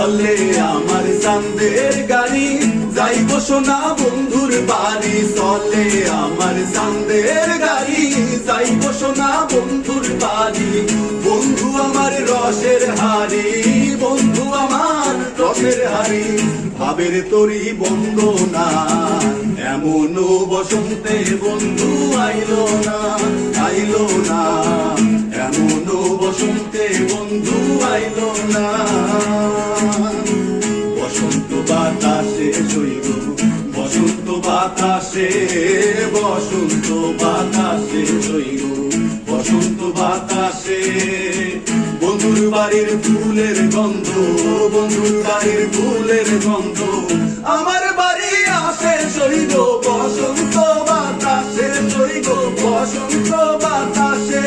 চলে আমার চাঁদের গাড়ি, যাইব সোনা বন্ধুর বাড়ি। চলে আমার চাঁদের গাড়ি, যাইব সোনা বন্ধুর বাড়ি। বন্ধু আমার রসের হাড়ি, বন্ধু আমার রসের হাড়ি। ভাবের তরি বন্দনা, এমন বসন্তে বন্ধু আইলো না, আইলো না। এমন বসন্তে বন্ধু আইলো না। বসন্ত বাতাসে শৈব, বসন্ত বাতাসে, বসন্ত বাতাসে শৈব, বসন্ত বাতাসে। বন্ধুর বাড়ির ফুলের গন্ধ, বন্ধুর বাড়ির ফুলের গন্ধ আমার বাড়ি আসে শৈব, বসন্ত বাতাসে শৈব, বসন্ত বাতাসে।